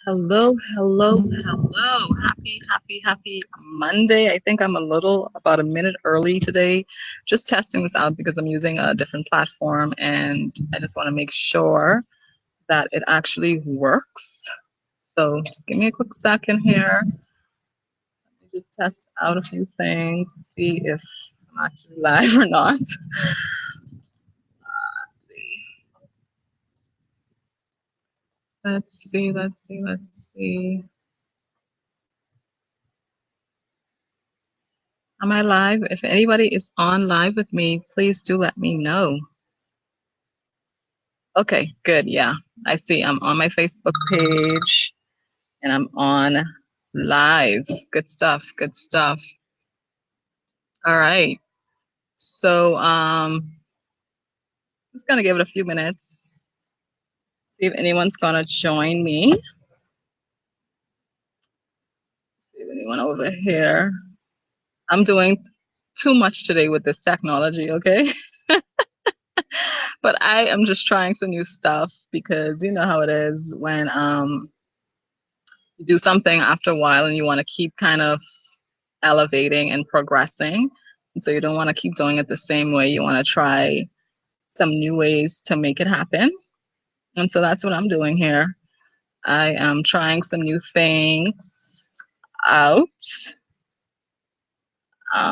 Hello, hello, hello. Happy Monday. I think I'm about a minute early today. Just testing this out because I'm using a different platform and I just want to make sure that it actually works. So just give me a quick second here. Let me just test out a few things, see if I'm actually live or not. Let's see. Let's see. Am I live? If anybody is on live with me, please do let me know. Okay, good. Yeah, I see. I'm on my Facebook page and I'm on live. Good stuff. Good stuff. All right. So, just gonna give it a few minutes. See if anyone's gonna join me. See if anyone over here. I'm doing too much today with this technology, okay? But I am just trying some new stuff because you know how it is when you do something after a while and you want to keep kind of elevating and progressing. And so you don't want to keep doing it the same way. You want to try some new ways to make it happen. And so that's what I'm doing here. I am trying some new things out.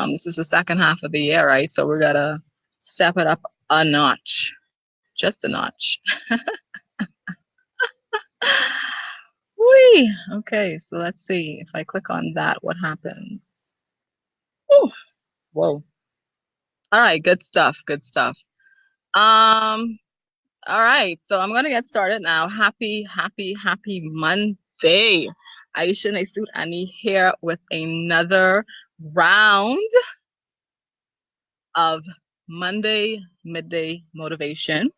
This is the second half of the year, right? So we're gonna step it up a notch, just a notch. Whee! Okay, so let's see. If I click on that, what happens? Ooh, whoa. All right, good stuff, good stuff. All right, so I'm gonna get started now. Happy Monday. Aisha Naisut Ani here with another round of Monday midday motivation.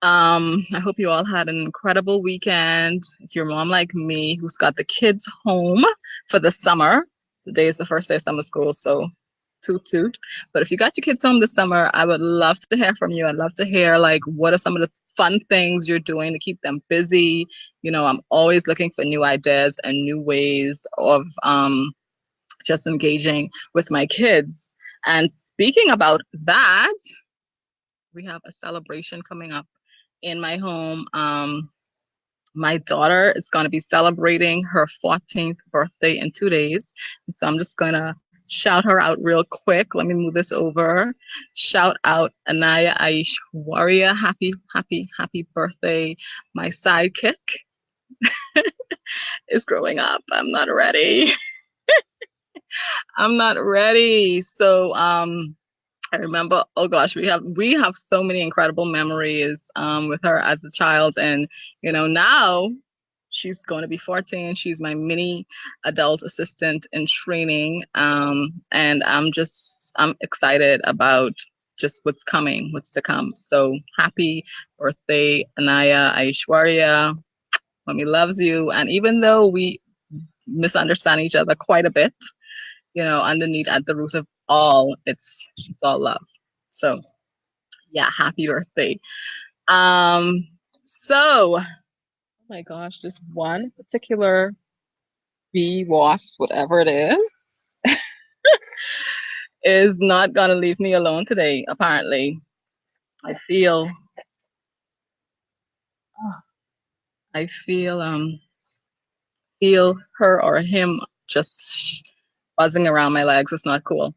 I hope you all had an incredible weekend. If you're a mom like me who's got the kids home for the summer, today is the first day of summer school, so toot toot. But if you got your kids home this summer, I would love to hear from you. I'd love to hear like what are some of the fun things you're doing to keep them busy. You know, I'm always looking for new ideas and new ways of just engaging with my kids. And speaking about that, we have a celebration coming up in my home. My daughter is going to be celebrating her 14th birthday in 2 days. So I'm just going to shout her out real quick. Let me move this over. Shout out Anaya Aish Warrior. Happy birthday. My sidekick is growing up. I'm not ready. I'm not ready. So, I remember, oh gosh, we have so many incredible memories with her as a child, and you know now she's going to be 14. She's my mini adult assistant in training, and I'm excited about just what's coming, what's to come. So happy birthday, Anaya Aishwarya. Mommy loves you, and even though we misunderstand each other quite a bit, you know, underneath at the root of all, it's all love. So yeah, happy birthday. So oh my gosh, this one particular bee wasp, whatever it is not gonna leave me alone today, apparently. I feel I feel her or him just buzzing around my legs. It's not cool.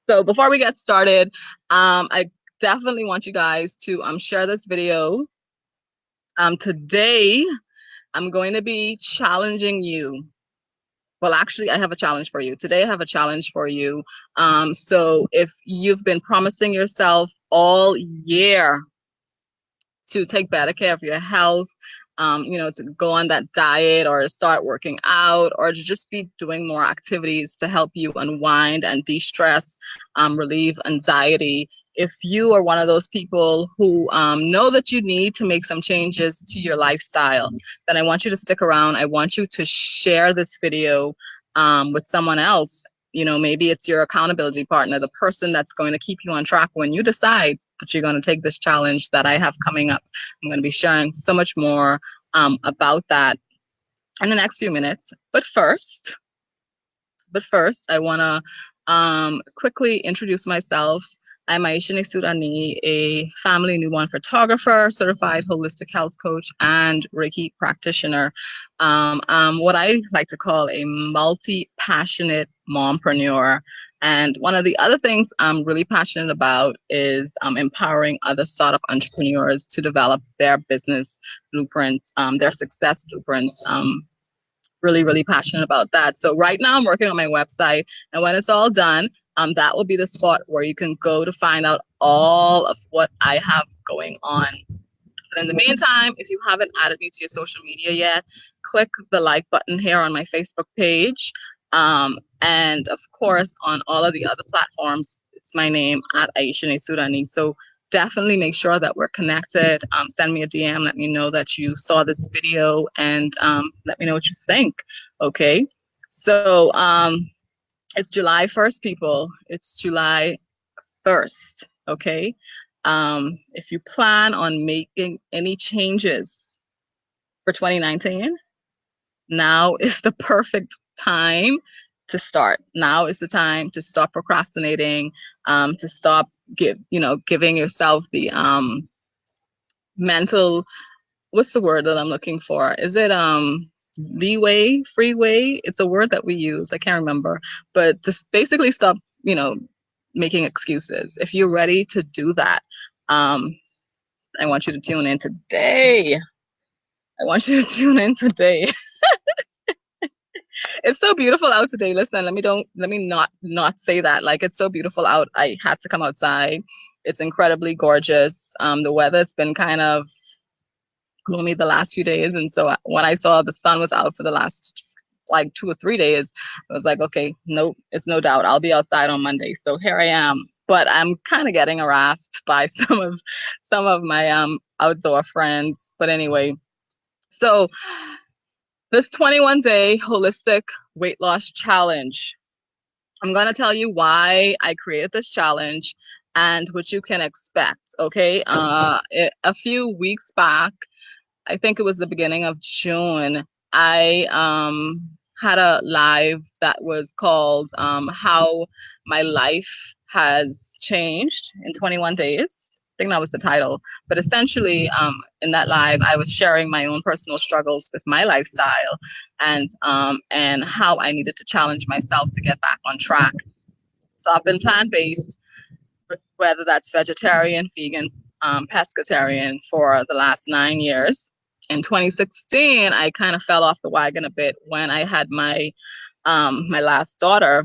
So before we get started, I definitely want you guys to share this video. Today, I'm going to be challenging you. Well, actually, I have a challenge for you. Today, I have a challenge for you. So if you've been promising yourself all year to take better care of your health, you know, to go on that diet or start working out or to just be doing more activities to help you unwind and de-stress, relieve anxiety. If you are one of those people who know that you need to make some changes to your lifestyle, then I want you to stick around. I want you to share this video with someone else. You know, maybe it's your accountability partner, the person that's going to keep you on track when you decide that you're going to take this challenge that I have coming up. I'm going to be sharing so much more about that in the next few minutes. But first, I want to quickly introduce myself. I'm Aisha Surani, a family newborn photographer, certified holistic health coach, and Reiki practitioner. What I like to call a multi-passionate mompreneur. And one of the other things I'm really passionate about is empowering other startup entrepreneurs to develop their business blueprints, their success blueprints. Really, really passionate about that. So right now I'm working on my website, and when it's all done, that will be the spot where you can go to find out all of what I have going on. But in the meantime, if you haven't added me to your social media yet, click the like button here on my Facebook page. And of course, on all of the other platforms, it's my name at Aisha Surani. So definitely make sure that we're connected. Send me a DM. Let me know that you saw this video, and let me know what you think. Okay. So it's July 1st, people. It's July 1st. Okay. If you plan on making any changes for 2019, now is the perfect time to start. Now is the time to stop procrastinating, to stop giving yourself the mental, what's the word that I'm looking for? Is it leeway, freeway? It's a word that we use. I can't remember, but just basically stop, making excuses. If you're ready to do that, I want you to tune in today. It's so beautiful out today. Listen, let me not say that. Like, it's so beautiful out. I had to come outside. It's incredibly gorgeous. The weather's been kind of gloomy the last few days, and so when I saw the sun was out for the last like 2 or 3 days, I was like, okay, nope, it's no doubt I'll be outside on Monday. So here I am. But I'm kind of getting harassed by some of my outdoor friends. But anyway, so this 21-day holistic weight loss challenge. I'm going to tell you why I created this challenge and what you can expect. Okay. A few weeks back, I think it was the beginning of June, I had a live that was called How My Life Has Changed in 21 Days. I think that was the title. But essentially, in that live, I was sharing my own personal struggles with my lifestyle, and how I needed to challenge myself to get back on track. So I've been plant-based, whether that's vegetarian, vegan, pescatarian, for the last 9 years. In 2016, I kind of fell off the wagon a bit when I had my last daughter.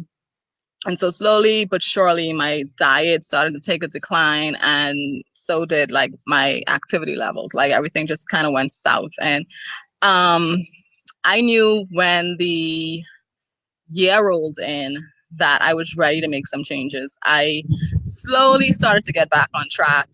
And so slowly but surely, my diet started to take a decline, and so did like my activity levels. Like, everything just kind of went south. And I knew when the year rolled in that I was ready to make some changes. I slowly started to get back on track,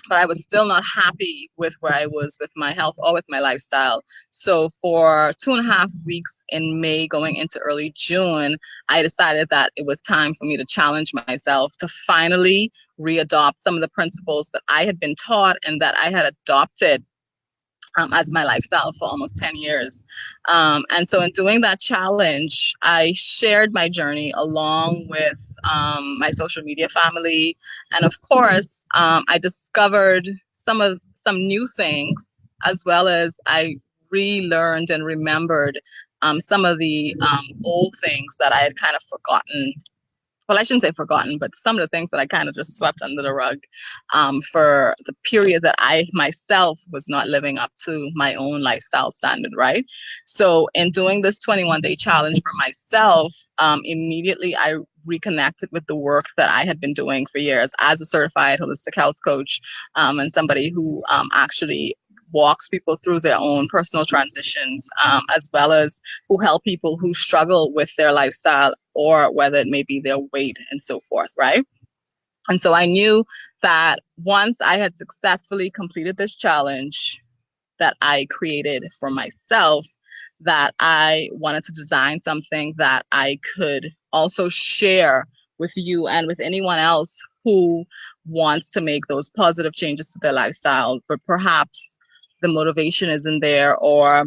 but I was still not happy with where I was with my health or with my lifestyle. So for 2.5 weeks in May going into early June, I decided that it was time for me to challenge myself to finally readopt some of the principles that I had been taught and that I had adopted as my lifestyle for almost 10 years. And so in doing that challenge, I shared my journey along with my social media family. And of course, I discovered some new things, as well as I relearned and remembered some of the old things that I had kind of forgotten. Well, I shouldn't say forgotten, but some of the things that I kind of just swept under the rug for the period that I myself was not living up to my own lifestyle standard, right? So in doing this 21-day challenge for myself, immediately I reconnected with the work that I had been doing for years as a certified holistic health coach, and somebody who actually walks people through their own personal transitions, as well as who help people who struggle with their lifestyle, or whether it may be their weight and so forth, right? And so I knew that once I had successfully completed this challenge that I created for myself, that I wanted to design something that I could also share with you and with anyone else who wants to make those positive changes to their lifestyle, but perhaps the motivation isn't there, or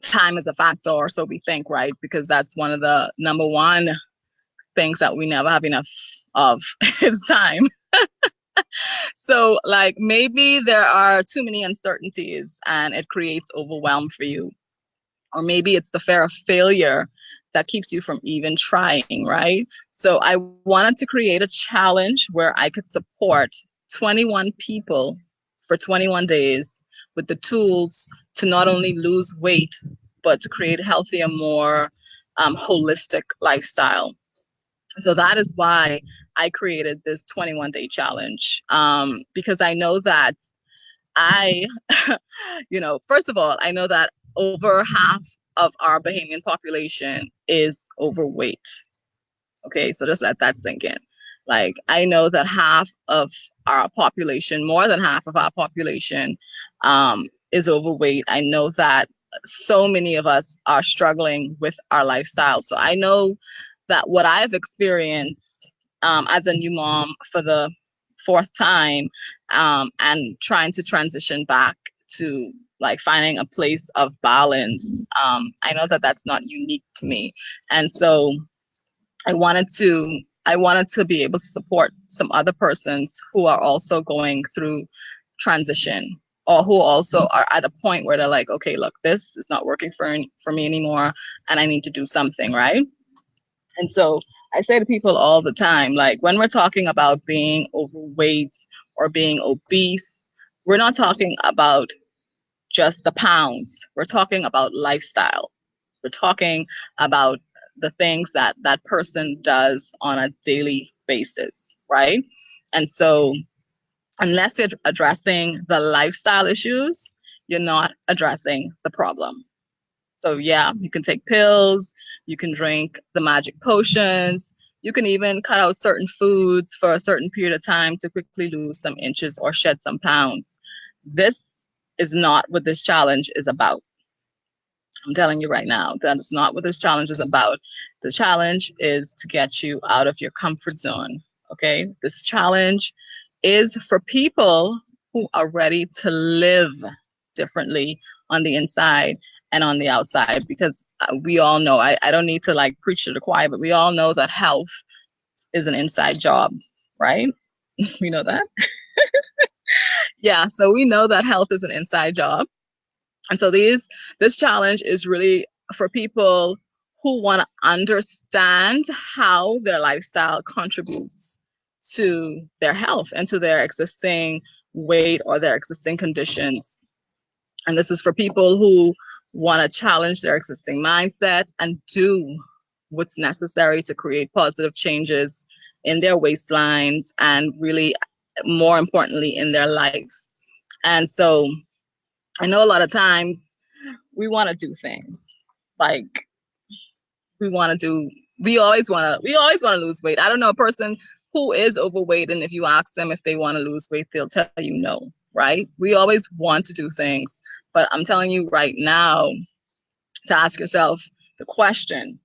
time is a factor, or so we think, right? Because that's one of the number one things that we never have enough of is time. So like maybe there are too many uncertainties and it creates overwhelm for you. Or maybe it's the fear of failure that keeps you from even trying, right? So I wanted to create a challenge where I could support 21 people for 21 days with the tools to not only lose weight, but to create a healthier, more holistic lifestyle. So that is why I created this 21-day challenge, because I know that I, first of all, I know that over half of our Bahamian population is overweight. Okay, so just let that sink in. Like, I know that half of our population, more than half of our population, is overweight. I know that so many of us are struggling with our lifestyle. So I know that what I've experienced as a new mom for the fourth time, and trying to transition back to like finding a place of balance, I know that that's not unique to me. And so I wanted to be able to support some other persons who are also going through transition, or who also are at a point where they're like, okay, look, this is not working for me anymore, and I need to do something, right? And so I say to people all the time, like when we're talking about being overweight or being obese, we're not talking about just the pounds. We're talking about lifestyle. We're talking about the things that that person does on a daily basis, right? And so unless you're addressing the lifestyle issues, you're not addressing the problem. So yeah, you can take pills, you can drink the magic potions, you can even cut out certain foods for a certain period of time to quickly lose some inches or shed some pounds. This is not what this challenge is about. I'm telling you right now, that is not what this challenge is about. The challenge is to get you out of your comfort zone. Okay? This challenge is for people who are ready to live differently on the inside and on the outside, because we all know, I don't need to like preach to the choir, but we all know that health is an inside job, right? We know that. Yeah, so we know that health is an inside job. And so this challenge is really for people who want to understand how their lifestyle contributes to their health and to their existing weight or their existing conditions. And this is for people who want to challenge their existing mindset and do what's necessary to create positive changes in their waistlines and really, more importantly, in their life. And so I know a lot of times we want to do things like we want to do, we always want to lose weight. I don't know a person who is overweight, and if you ask them if they want to lose weight, they'll tell you no, right? We always want to do things, but I'm telling you right now to ask yourself the question,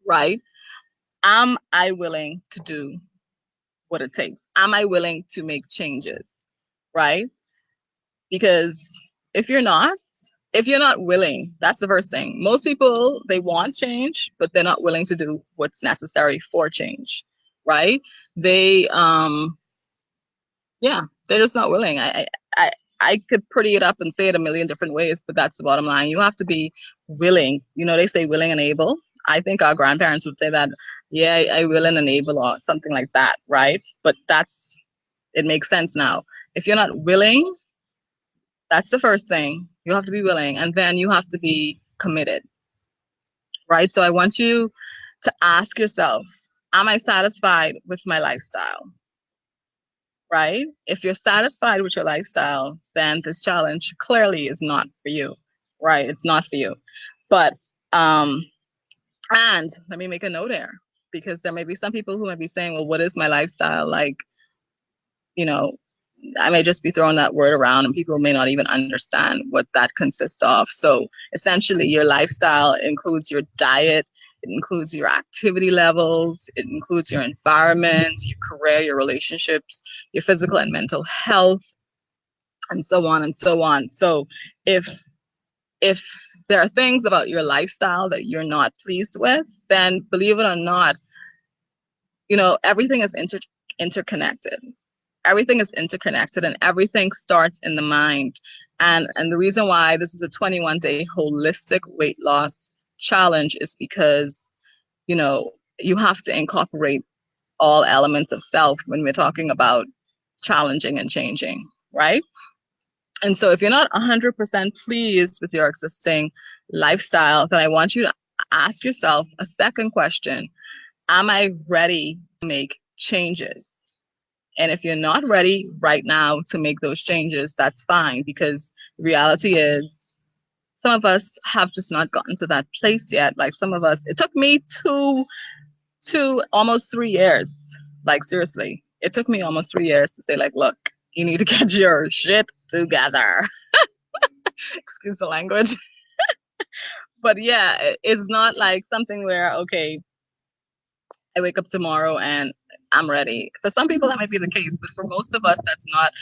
right? Am I willing to do what it takes? Am I willing to make changes, right? Because if you're not, if you're not willing, that's the first thing. Most people, they want change, but they're not willing to do what's necessary for change, right? They, yeah, they're just not willing. I, I could pretty it up and say it a million different ways, but that's the bottom line. You have to be willing. You know, they say willing and able. I think our grandparents would say that, yeah, I will and enable or something like that, right? But it makes sense now. If you're not willing, that's the first thing. You have to be willing, and then you have to be committed, right? So I want you to ask yourself, am I satisfied with my lifestyle? Right? If you're satisfied with your lifestyle, then this challenge clearly is not for you, right? It's not for you. But, and let me make a note there, because there may be some people who may be saying, well, what is my lifestyle? Like, you know, I may just be throwing that word around and people may not even understand what that consists of. So essentially, your lifestyle includes your diet, it includes your activity levels, it includes your environment, your career, your relationships, your physical and mental health, and so on and so on. So if if there are things about your lifestyle that you're not pleased with, then believe it or not, everything is interconnected. Everything is interconnected, and everything starts in the mind. And the reason why this is a 21-day holistic weight loss challenge is because, you have to incorporate all elements of self when we're talking about challenging and changing, right? And so if you're not 100% pleased with your existing lifestyle, then I want you to ask yourself a second question. Am I ready to make changes? And if you're not ready right now to make those changes, that's fine, because the reality is some of us have just not gotten to that place yet. Like some of us, it took me almost 3 years. Like seriously, it took me almost 3 years to say, like, look, you need to get your shit together. Excuse the language. But yeah, it's not like something where, okay, I wake up tomorrow and I'm ready. For some people, that might be the case, but for most of us, that's not.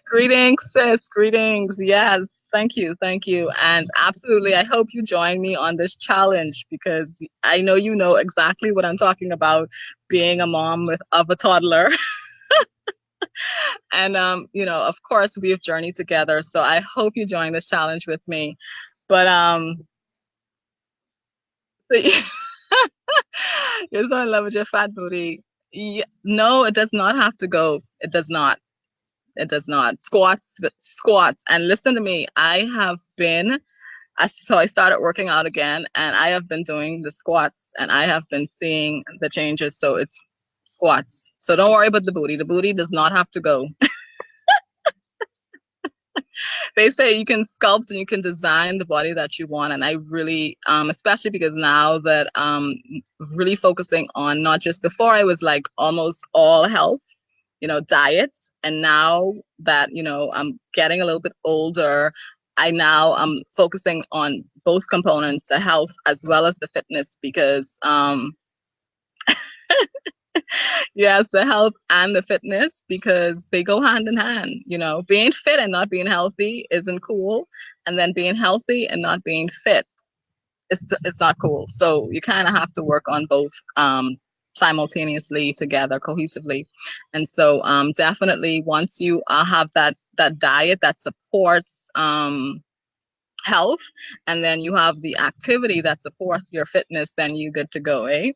Greetings, sis. Greetings. Yes. Thank you. Thank you. And absolutely, I hope you join me on this challenge, because I know you know exactly what I'm talking about, being a mom of a toddler. And, of course, we've journeyed together. So I hope you join this challenge with me. But, so you're so in love with your fat booty. Yeah, no, it does not have to go. It does not. It does not. Squats. And listen to me. So I started working out again, and I have been doing the squats, and I have been seeing the changes. So it's squats. So don't worry about the booty. The booty does not have to go. They say you can sculpt and you can design the body that you want. And I really, especially because now that really focusing on not just, before I was like almost all health, diets. And now that, I'm getting a little bit older, I now am focusing on both components, the health as well as the fitness, because yes, the health and the fitness, because they go hand in hand. Being fit and not being healthy isn't cool. And then being healthy and not being fit, it's not cool. So you kind of have to work on both simultaneously, together, cohesively. And so definitely once you have that diet that supports health, and then you have the activity that supports your fitness, then you're good to go, eh?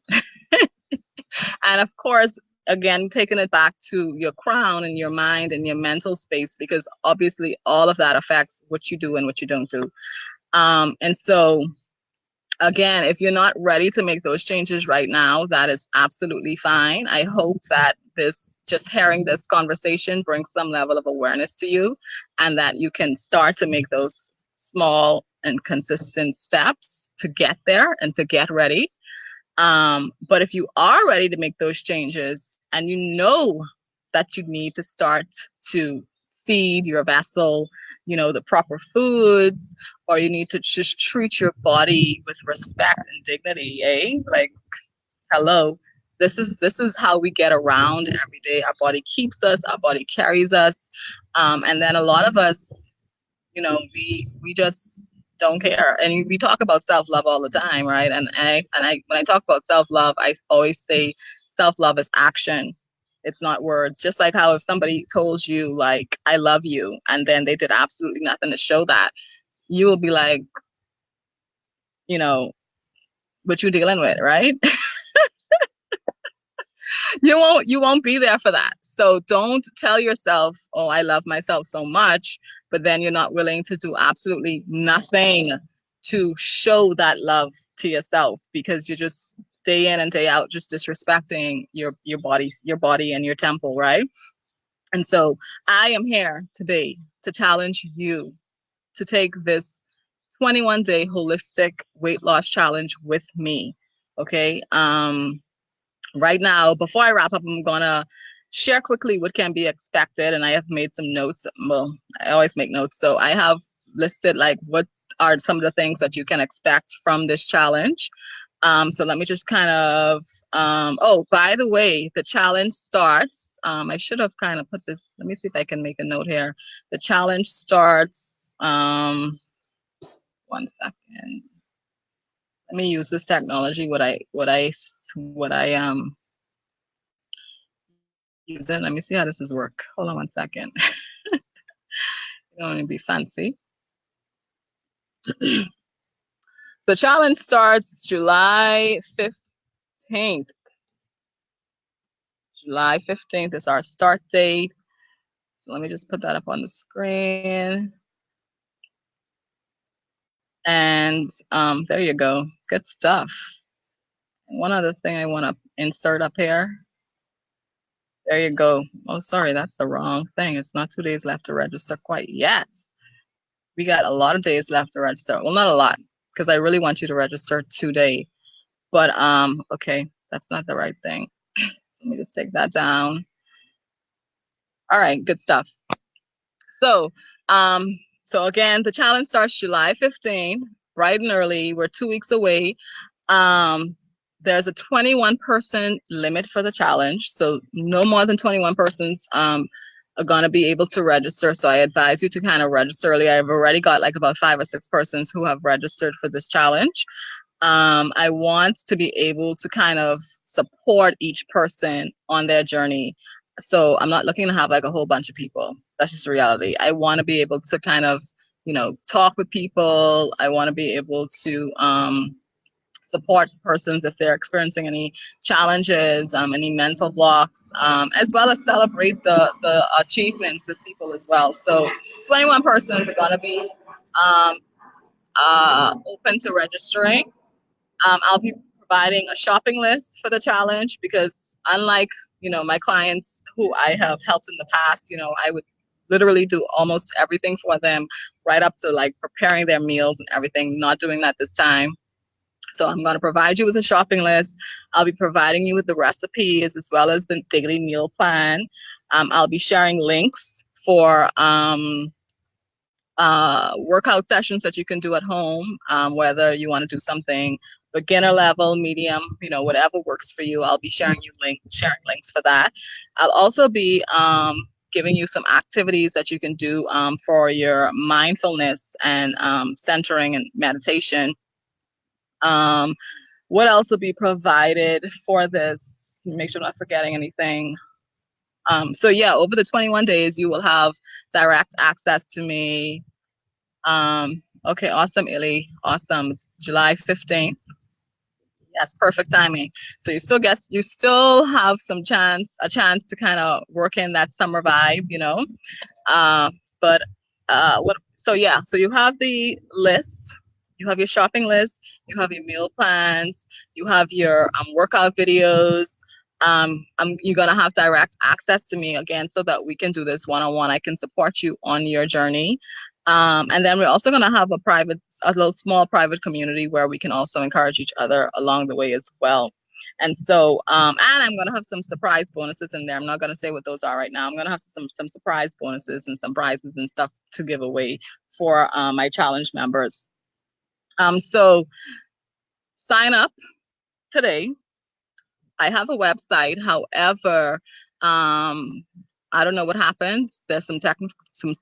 And of course, again, taking it back to your crown and your mind and your mental space, because obviously all of that affects what you do and what you don't do. And so, again, if you're not ready to make those changes right now, that is absolutely fine. I hope that just hearing this conversation brings some level of awareness to you, and that you can start to make those small and consistent steps to get there and to get ready. But if you are ready to make those changes, and you know that you need to start to feed your vessel, the proper foods, or you need to just treat your body with respect and dignity, eh? Like, hello. This is how we get around every day. Our body keeps us, our body carries us. And then a lot of us, we just don't care. And we talk about self-love all the time, right? And I when I talk about self-love, I always say self-love is action. It's not words. Just like how if somebody told you, like, I love you, and then they did absolutely nothing to show that, you will be like, what you dealing with, right? You won't be there for that. So don't tell yourself, oh, I love myself so much, but then you're not willing to do absolutely nothing to show that love to yourself, because you're just day in and day out just disrespecting your body and your temple, right? And so I am here today to challenge you to take this 21-day holistic weight loss challenge with me. Okay. Right now, before I wrap up, I'm gonna share quickly what can be expected, and I have made some notes. Well, I always make notes, so I have listed like what are some of the things that you can expect from this challenge. So let me just kind of, oh, by the way, the challenge starts, I should have kind of put this, let me see if I can make a note here. The challenge starts, 1 second. Let me use this technology, what I use it. Let me see how this is work. Hold on 1 second. You don't want to be fancy. So challenge starts July 15th. July 15th is our start date. So let me just put that up on the screen. And there you go. Good stuff. One other thing I want to insert up here. There you go. Oh, sorry, that's the wrong thing. It's not 2 days left to register quite yet. We got a lot of days left to register. Well, not a lot, because I really want you to register today. But okay, that's not the right thing. So let me just take that down. All right, good stuff. So again, the challenge starts July 15, bright and early. We're 2 weeks away. There's a 21-person limit for the challenge, so no more than 21 persons are going to be able to register. So I advise you to kind of register early. I've already got like about 5 or 6 persons who have registered for this challenge. I want to be able to kind of support each person on their journey. So I'm not looking to have like a whole bunch of people. That's just reality. I want to be able to kind of, talk with people. I want to be able to support persons if they're experiencing any challenges, any mental blocks, as well as celebrate the achievements with people as well. So 21 persons are going to be open to registering. I'll be providing a shopping list for the challenge because unlike, my clients who I have helped in the past, I would literally do almost everything for them right up to like preparing their meals and everything. Not doing that this time. So I'm going to provide you with a shopping list. I'll be providing you with the recipes as well as the daily meal plan. I'll be sharing links for workout sessions that you can do at home, whether you want to do something beginner level, medium, whatever works for you. I'll be sharing links for that. I'll also be giving you some activities that you can do for your mindfulness and centering and meditation. What else will be provided for this? Make sure I'm not forgetting anything. So yeah, over the 21 days, you will have direct access to me. Okay, awesome, Illy. Awesome. It's July 15th. Yes, perfect timing. So you still have a chance to kind of work in that summer vibe, but so you have the list, you have your shopping list, you have your meal plans, you have your workout videos. You're gonna have direct access to me again so that we can do this one-on-one. I can support you on your journey. And then we're also gonna have a little small private community where we can also encourage each other along the way as well. And so, and I'm going to have some surprise bonuses in there. I'm not going to say what those are right now. I'm going to have some surprise bonuses and some prizes and stuff to give away for my challenge members. So sign up today. I have a website. However, I don't know what happened. There's some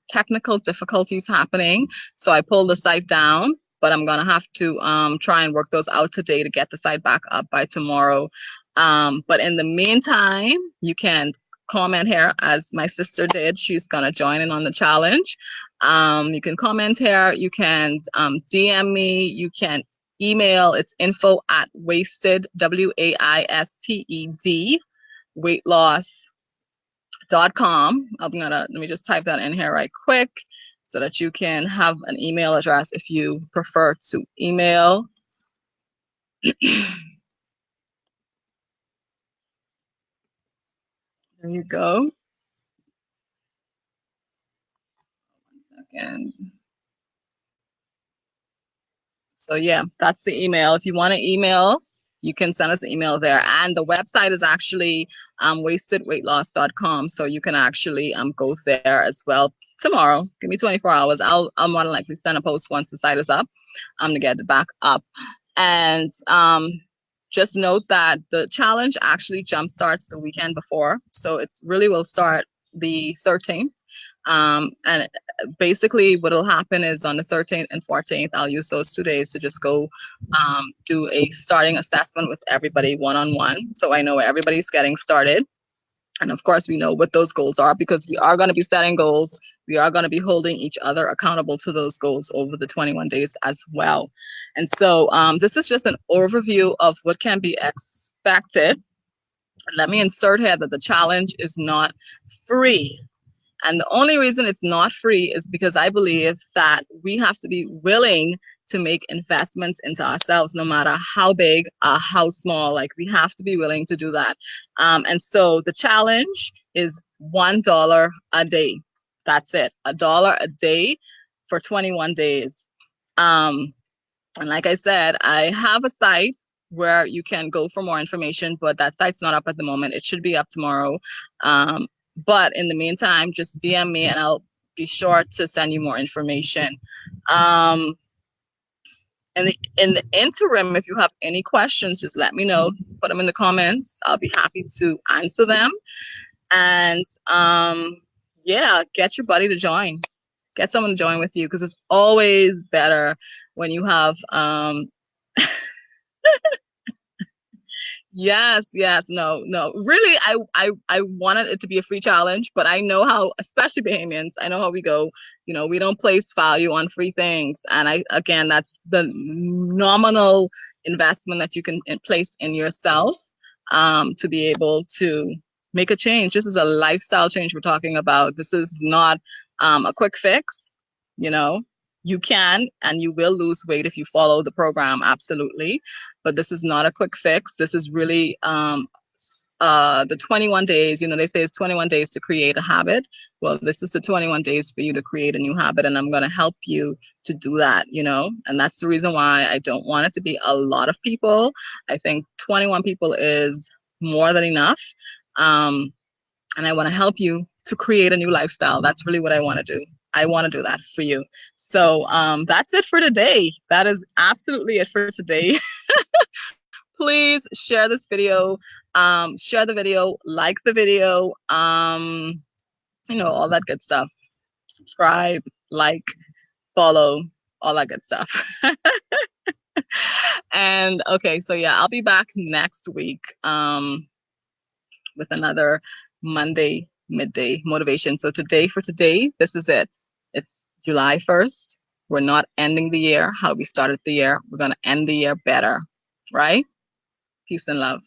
technical difficulties happening. So I pulled the site down, but I'm going to have to try and work those out today to get the site back up by tomorrow. But in the meantime, you can comment here as my sister did. She's going to join in on the challenge. You can comment here. You can DM me. You can email. It's info@wasted, WAISTED, weightloss.com. Let me just type that in here right quick so that you can have an email address if you prefer to email. There you go. 1 second. So yeah, that's the email. If you want to email, you can send us an email there. And the website is actually wastedweightloss.com. So you can actually go there as well tomorrow. Give me 24 hours. I'll more than likely send a post once the site is up to get it back up. And just note that the challenge actually jump starts the weekend before. So it really will start the 13th. And basically what will happen is on the 13th and 14th, I'll use those 2 days to just go do a starting assessment with everybody one-on-one. So I know where everybody's getting started. And of course, we know what those goals are because we are going to be setting goals. We are going to be holding each other accountable to those goals over the 21 days as well. And so this is just an overview of what can be expected. Let me insert here that the challenge is not free. And the only reason it's not free is because I believe that we have to be willing to make investments into ourselves, no matter how big or how small. Like, we have to be willing to do that. And so the challenge is $1 a day. That's it. $1 a day for 21 days. And like I said, I have a site where you can go for more information, but that site's not up at the moment. It should be up tomorrow. But in the meantime, just DM me and I'll be sure to send you more information. And in the interim, if you have any questions, just let me know. Put them in the comments. I'll be happy to answer them. And yeah, get your buddy to join. Get someone to join with you, because it's always better when you have Yes, yes, no, no. Really, I wanted it to be a free challenge, but I know how, especially Bahamians, I know how we go. You know, we don't place value on free things. And again, that's the nominal investment that you can place in yourself to be able to make a change. This is a lifestyle change we're talking about. This is not a quick fix, you know. You can and you will lose weight if you follow the program, absolutely. But this is not a quick fix. This is really the 21 days. You know, they say it's 21 days to create a habit. Well, this is the 21 days for you to create a new habit, and I'm going to help you to do that, you know. And that's the reason why I don't want it to be a lot of people. I think 21 people is more than enough. And I want to help you to create a new lifestyle. That's really what I want to do. I want to do that for you. So that's it for today. That is absolutely it for today. Please share this video, share the video, like the video, you know, all that good stuff. Subscribe, like, follow, all that good stuff. And okay, so yeah, I'll be back next week with another Monday midday motivation. So for today, this is it. It's July 1st. We're not ending the year how we started the year. We're going to end the year better, right? Peace and love.